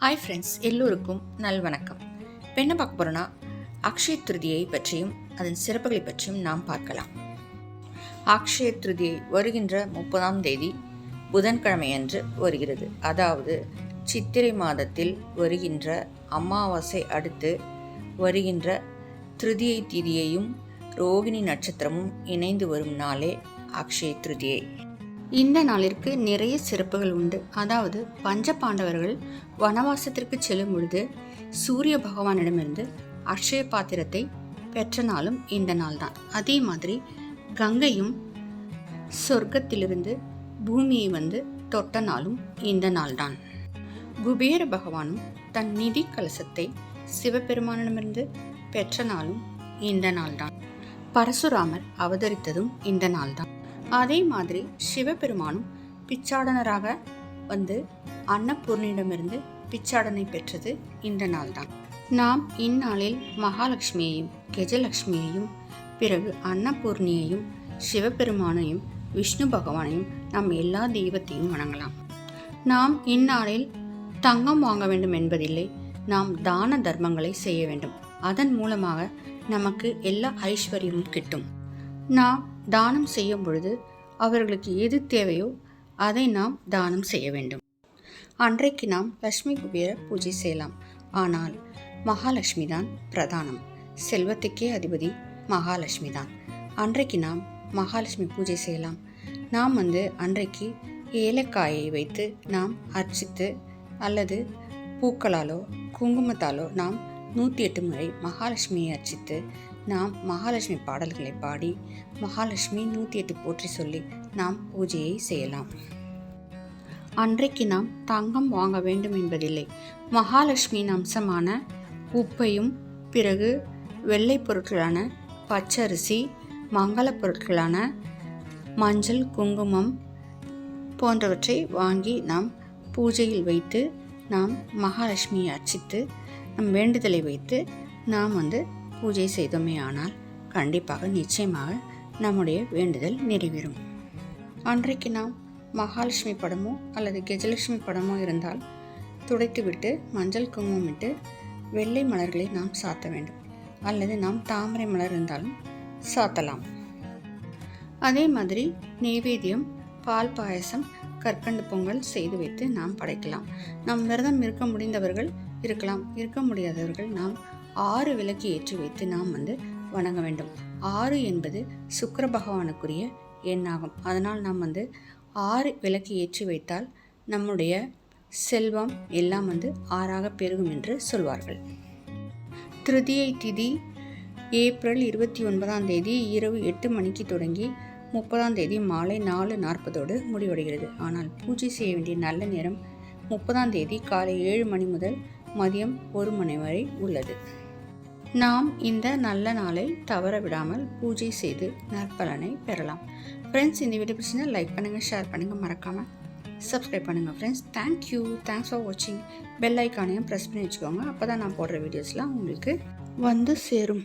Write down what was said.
Hi friends, எல்லோருக்கும் நல்வணக்கம். இப்போ என்ன பார்க்க போகிறோன்னா, அக்ஷய திருதியை பற்றியும் அதன் சிறப்புகளை பற்றியும் நாம் பார்க்கலாம். அக்ஷய திருதியை வருகின்ற 30ஆம் தேதி புதன்கிழமையன்று வருகிறது. அதாவது சித்திரை மாதத்தில் வருகின்ற அமாவாசை அடுத்து வருகின்ற திருதியை திதியையும் ரோகிணி நட்சத்திரமும் இணைந்து வரும் நாளே அக்ஷய திருதியை. இந்த நாளிற்கு நிறைய சிறப்புகள் உண்டு. அதாவது பஞ்ச பாண்டவர்கள் வனவாசத்திற்கு செல்லும் பொழுது சூரிய பகவானிடமிருந்து அக்ஷய பாத்திரத்தை பெற்ற நாளும் இந்த நாள் தான். அதே மாதிரி கங்கையும் சொர்க்கத்திலிருந்து பூமியை வந்து தொட்ட நாளும் இந்த நாள் தான். குபேர பகவானும் தன் நிதி கலசத்தை சிவபெருமானிடமிருந்து பெற்ற நாளும் இந்த நாள் தான். பரசுராமர் அவதரித்ததும் இந்த நாள் தான். அதே மாதிரி சிவபெருமானும் பிச்சாடனராக வந்து அன்னபூர்ணியிடமிருந்து பிச்சாடனை பெற்றது இந்த நாள் தான். நாம் இந்நாளில் மகாலட்சுமியையும் கஜலட்சுமியையும் பிறகு அன்னபூர்ணியையும் சிவபெருமானையும் விஷ்ணு பகவானையும் நாம் எல்லா தெய்வத்தையும் வணங்கலாம். நாம் இந்நாளில் தங்கம் வாங்க வேண்டும் என்பதில்லை, நாம் தான தர்மங்களை செய்ய வேண்டும். அதன் மூலமாக நமக்கு எல்லா ஐஸ்வர்யமும் கிட்டும். நாம் தானம் செய்யும் பொழுது அவர்களுக்கு எது தேவையோ அதை நாம் தானம் செய்ய வேண்டும். அன்றைக்கு நாம் லட்சுமி குபேர பூஜை செய்யலாம். ஆனால் மகாலட்சுமி தான் பிரதானம். செல்வத்துக்கே அதிபதி மகாலட்சுமி தான். அன்றைக்கு நாம் மகாலட்சுமி பூஜை செய்யலாம். நாம் அன்றைக்கு ஏலக்காயை வைத்து நாம் அர்ச்சித்து அல்லது பூக்களாலோ குங்குமத்தாலோ நாம் 108 முறை மகாலட்சுமியை அர்ச்சித்து நாம் மகாலட்சுமி பாடல்களை பாடி மகாலட்சுமி 108 போற்றி சொல்லி நாம் பூஜையை செய்யலாம். அன்றைக்கு நாம் தங்கம் வாங்க வேண்டும் என்பதில்லை. மகாலட்சுமியின் அம்சமான உப்பையும் பிறகு வெள்ளை பொருட்களான பச்சரிசி, மங்கள பொருட்களான மஞ்சள், குங்குமம் போன்றவற்றை வாங்கி நாம் பூஜையில் வைத்து நாம் மகாலட்சுமியை அர்ச்சித்து நம் வேண்டுதலை வைத்து நாம் பூஜை செய்தோமே ஆனால் கண்டிப்பாக நிச்சயமாக நம்முடைய வேண்டுதல் நிறைவேறும். அன்றைக்கு நாம் மகாலட்சுமி படமோ அல்லது கஜலட்சுமி படமோ இருந்தால் துடைத்துவிட்டு மஞ்சள் குங்குமம் இட்டு வெள்ளை மலர்களை நாம் சாத்த வேண்டும். அல்லது நாம் தாமரை மலர் இருந்தாலும் சாத்தலாம். அதே மாதிரி நெய்வேத்தியம், பால் பாயசம், கற்கண்டு பொங்கல் செய்து வைத்து நாம் படைக்கலாம். நாம் விரதம் இருக்க முடிந்தவர்கள் இருக்கலாம், இருக்க முடியாதவர்கள் நாம் 6 விளக்கு ஏற்றி வைத்து நாம் வணங்க வேண்டும். 6 என்பது சுக்கிர பகவானுக்குரிய எண்ணாகும். அதனால் நாம் 6 விளக்கு ஏற்றி வைத்தால் நம்முடைய செல்வம் எல்லாம் 6ஆக பெருகும் என்று சொல்வார்கள். திருதியை திதி ஏப்ரல் 29ஆம் தேதி இரவு 8 மணிக்கு தொடங்கி 30ஆம் தேதி மாலை 4:40 முடிவடைகிறது. ஆனால் பூஜை செய்ய வேண்டிய நல்ல நேரம் 30ஆம் தேதி காலை 7 மணி முதல் மதியம் 1 மணி வரை உள்ளது. நாம் இந்த நல்ல நாளை தவற விடாமல் பூஜை செய்து நற்பலனை பெறலாம். ஃப்ரெண்ட்ஸ், இந்த வீடியோ பிடிச்சிருந்தா லைக் பண்ணுங்கள், ஷேர் பண்ணுங்கள், மறக்காமல் சப்ஸ்கிரைப் பண்ணுங்கள். ஃப்ரெண்ட்ஸ், தேங்க்ஸ் ஃபார் வாட்சிங். பெல் ஐக்கானையும் ப்ரெஸ் பண்ணி வச்சுக்கோங்க. அப்போ தான் நான் போடுற வீடியோஸ்லாம் உங்களுக்கு வந்து சேரும்.